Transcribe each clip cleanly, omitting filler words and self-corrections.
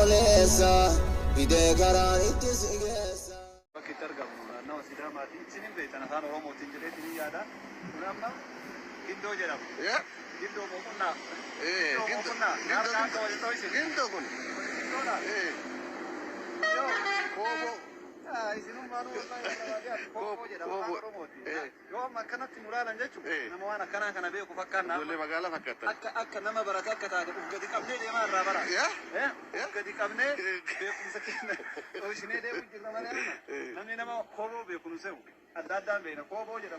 Kalesa, ide karani tisigesa. Bakit tergam? Nama sidang mati. Sini betul. Nah, orang mau tinggal di sini ada. Kenapa? Indo je dah. Ya? Indo mau pun. Ginto. Ginto kun. Indo dah. Yo. Kobo. Isinu malu Allah. Kobo je dah. Orang mau. Yo makan nanti murah lanjut. Nama wana kana beo kufakkan. Boleh magala fakata. Akka nama barakat kata. Gadi kabne dia mah rabara. Ya? Gadi kabne. Beo kumsakin. Oh sini dia pun juga mana? Nami nama kobo beo kumsau. Ada beo kobo je dah.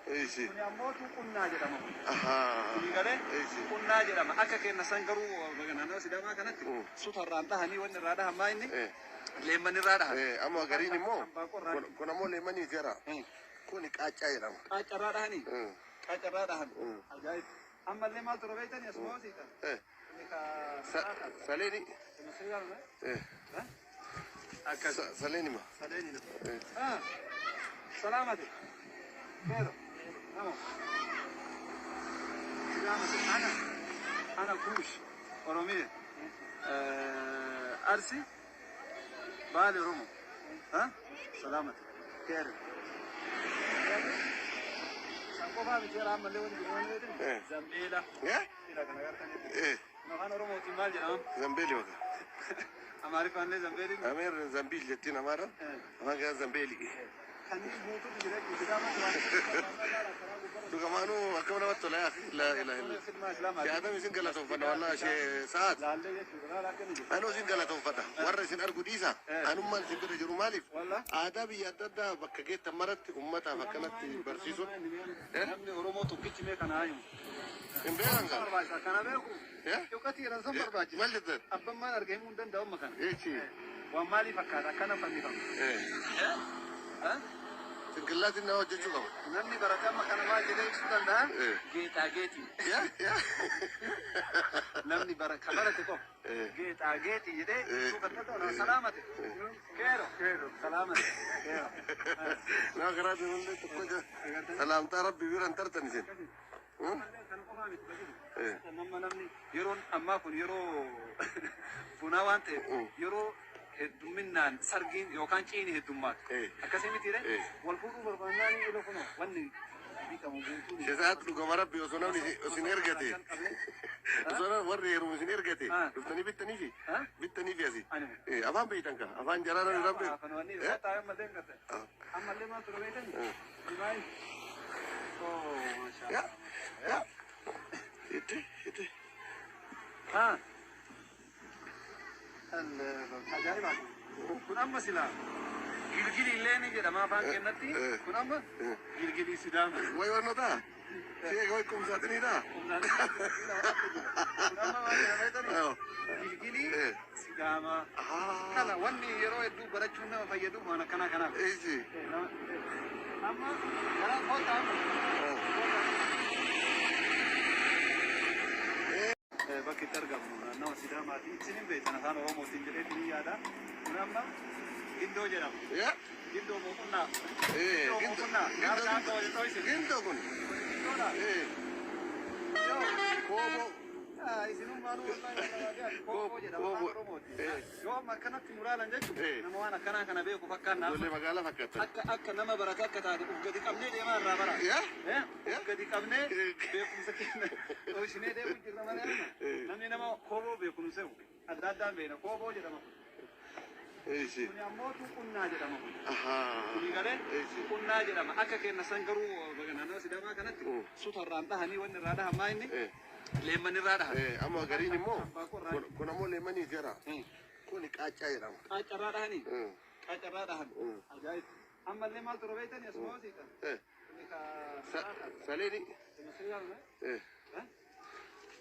Isi. Kuni ammoo kunna jedhama. Kuni galee kunna jedhama. Akka kenna san garuu naannoo Sidaamaa kanatti sutarraan dhahanii wanni irraa dhahamaa inni leemman irraa dhahan. Amma gariin immoo kun ammoo leemmanii jira. Kuni qaacaa jedhama. Qaacarraa dhahanii. Qaacarraa dhahan. Ajaa'ib. Ammallee maal tura beektanii asuma hosiitan. Saleeni. Akkas. Saleenima. Saleenima. Salaamati. Keero. Namo. Salaamati. Ana kuush. Oromiya. Arsi. Baali Oromo. Salaamati. Keero. Sanqofaa biteera ammallee wanti jiruun Zambeela. Ila kana gartanii. Afaan Oromootiin maal jedhama? Zambeeli maka. Amaariffaallee Zambeeli. Ameer Zambiil jettiin amaara. Afaan gaa Zambeeli. Kanneen guutuun jireenya Sidaamaa Dugamaanu akkam namatti tola yaa la ilaha illa. Yaadam isin galatoonfadha wallaahi ishee sa'aat. Anoo isin galatoonfadha. Warra isin argu dhiisa. Anummaan isin bira jiru maaliif? Aadaa biyya adda addaa bakka geettan maratti uummataaf akkanatti barsiisuun. Namni Oromoo tokkichi mee kana haayuun. Hin beekan gaa. Kana beeku. Yookatii yeroo san barbaachisa. Maal jettan? Abbaan maal argee himuu hin danda'u amma kana. Eechi. Waan maalii fakkaata akkana fannifamu. Sinqillaatiin nama hojjechuu qaba. Namni baratee amma kana maal jedhee ibsuu danda'a? Geetaa geetii. Namni barate qofa. Geetaa geetii jedhee ibsuu kan danda'u salaamate. Keero salaamate. Nama garaati hundee tokko salaamtaa rabbi biraan tartan isin. Namni yeroon ammaa kun yeroo funaa waan ta'eef yeroo hedduminaan sargiin yookaan ciini heddummaatu. Akkasii mitiire wal fuudhuu barbaannaan ilo kunoo wanni biitamu guutuun. Shesaat dhugama rabbi osoo namni isin ergate. Osoo warri heerumu isin ergate. Dhuftanii bittaniifi asii. Afaan beeytan kaa afaan jaraaraan rabbi. Afaan wanni taa'ee ammallee hin gatte. Ammallee maal tura beeytani? Dibaayii. Maashaallah. Itti. Ajaa'iba. Kun amma silaa gilgili illee ni jedhama afaan keenyatti. Kun amma gilgilii Sidaama. Way wannoota. Sheeka way kumsaatiniidha. Kun amma waan jedhameetani gilgilii Sidaama. Kana wanni yeroo hedduu barachuun nama fayyadu waan akkana kanaaf. Amma gara kootaa. Bakki argamu naannoo Sidaamaati. Isinin beektan afaan Oromootiin jedhee ni yaada. Kun amma Gindoo jedhama. Gindoo mookunnaa. Gindoo kun. Kobo. Isinuu maaluu wallahi kobo jedhama afaan Oromooti. Yoo amma akkanatti muraalan jechuun nama waan akkanaa kana beeku fakkaannaa. Ijoollee magaalaa fakkaatan. Akka nama barataa akka taate gadi qabnee deemaa irraa bara. Gadi qabnee beekumsa kenna. Oishinee deemu jirra malee namni nama kooboo beekumsa adda addaan beena kooboo jedhama. Kuni ammoo kunnaa jedhama. Kuni galee kunnaa jedhama. Akka kenna san garuu naannoo Sidaamaa kanatti sutarraan dhahanii wanni irraa dhahamaa inni leemman irraa dhahan. Amma gariin immoo kun ammoo leemmanii jira. Kuni qaacaa jedhama. Qaacarraa dhahanii. Qaacarraa dhahan. Ajaa'ib. Ammallee maal tura beektanii asuma hosiitan. Saleeni.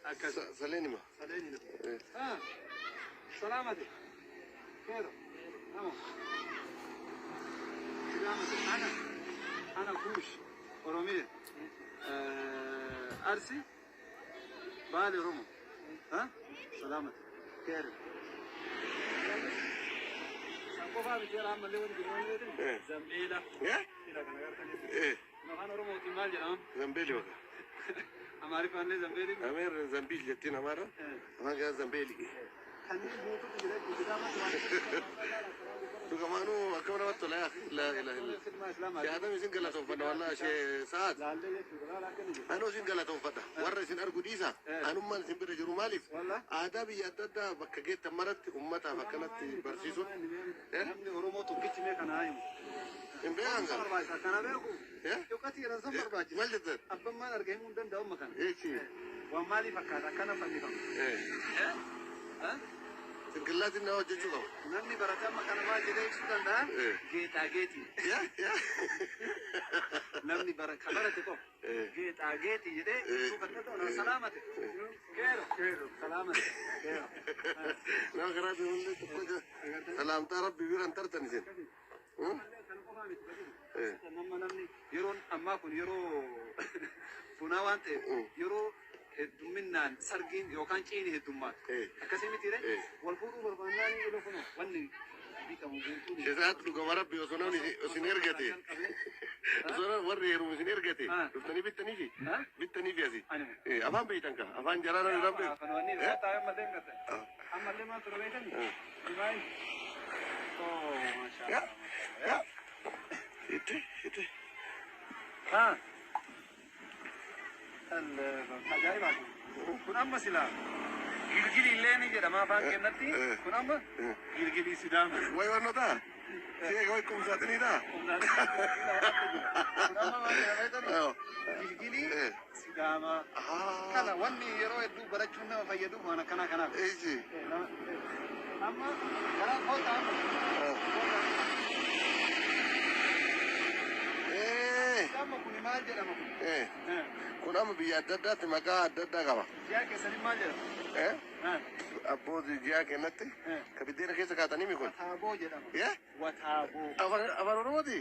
Akkas. Saleenima. Salaamati. Keero. Namo. Salaamati. Ana kuush. Oromiya. Arsi. Baali Oromo. Salaamati. Keero. Sanqofaa biteera ammallee wanti jiruun Zambeela. Ila kana gartanii. Afaan Oromootiin maal jedhama? Zambeeli maka. Amaariffaallee Zambeeli. Ameer Zambiil jettiin amaara. Afaan gaa Zambeeli. kanneen guutuutu jira Sidaama Dugamanu akkam namatti tola yaa la ilaha illa yaadam isin galatoonfadha wallahi shee sa'aat anu isin galatoonfadha warra isin argu dhiisa anummaan isin bira jiru maaliif aadaa biyya adda addaa bakka geettan maratti ummataaf akkanatti barsiisuun namni Oromoo tokkichi mee kana himu hin beekan kana beeku yookaati yeroo san barbaachisa maal jettan abbaan maal argee himuu hin danda'u makan eechi waan maaliif akkaata akkana fannifamu Sinqillaatiin na hojjechuu qabu. Namni barataa amma kana maal jedhee ibsuu danda'a? Geexaa geetii. Namni barate qofa. Geexaa geetii jedhee ibsuu kan ta'u salaamate. Keero salaamate. Nama karaa deemuun tokko salaamtaa rabbi biraan tartan isin. Namni yeroon ammaa kun yeroo funaa waan ta'eef yeroo hedduminaan sargiin yookaan ciini heddummaa akkasii miti re wal fuudhuu barbaannaan yeroo kun wanni biqamu guutuun Shesaat dhugama rabbi osoo namni isin ergate osoo warri heerumu isin ergate dhuftanii bittaniifi asi afaan beeytan ka afaan jaraa namni rabbe wanni ta'e ammallee maal tura beekani dibaay maashaallah itti ajaa'ibaati kun amma silaa gilgilii illee ni jedhama afaan kennatti kun amma gilgilii sidaama way wannota seega way kumsaatinidha kun amma maal jedhama gilgilii sidaama kana wanni yeroo hedduu barachuun nama fayyadu waan akkana kanaaf amma karaa kootaa amma kun maal jedhama kun amma biyya adda addaatti maqaa adda addaa qaba. Ji'a keessanii maal jedhama? Abbootii ji'a kennatti ka biddeena keessa kaatanii mi kun? Wataaboo jedhama. Wataaboo. Afaan Oromooti?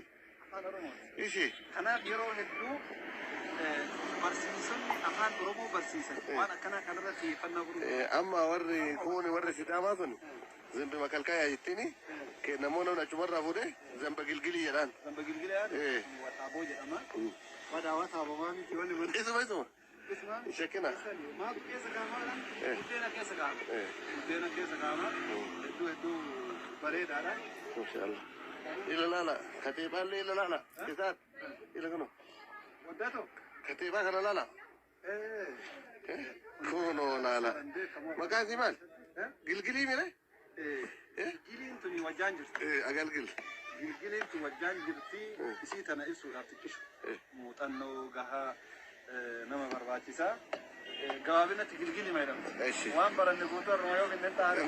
Afaan Oromooti. Ishi. Kanaaf yeroo hedduu barsiisonni afaan Oromoo barsiisan waan akkanaa kanarra xiyyeeffannaa godhu. Amma warri Sidaamaa sun zambi makalkaayaa jettiini namoonni achumarraa fuudhee zamba gilgilii jedhaan. Zamba gilgilii jedhaan wataaboo jedhama. Wataaboo maamiti wanni mana. Isuma. Shakkina. Maal keessa kaa'amaa buddeena keessa kaa'ama. Buddeena keessa kaa'ama. Hedduu bareedaadha. Inshallah. Ilalaala. Kateebaallee ilalaala. Isaat. Ila kunu. Waddaatoo. Kateebaa kana laala. Kunoo laala. Maqaan isii maal? Gilgilii mire? Gilgiliin tuni wajjaan jirti. Agalgil. Gilgiliin tuni wajjaan jirti. Isii tana ibsuudhaaf xiqqishu. Muuxannoo gahaa nama barbaachisaa. Gabaabinatti gilgilii jedhama. Waan baranne guutuu harma yoo kenneen taa'e.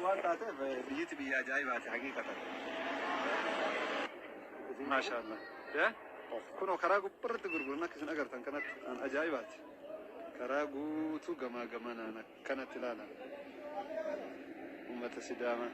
Waan taateef biyyatti biyya ajaa'ibaati haqiiqatan. Maashaallah. Kunoo karaa gubbarratti gurguran akka isin agartan kanatti ajaa'ibaati. Karaa guutuu gamaa gamanaan akkanatti ilaalan. Uummata Sidaamaa.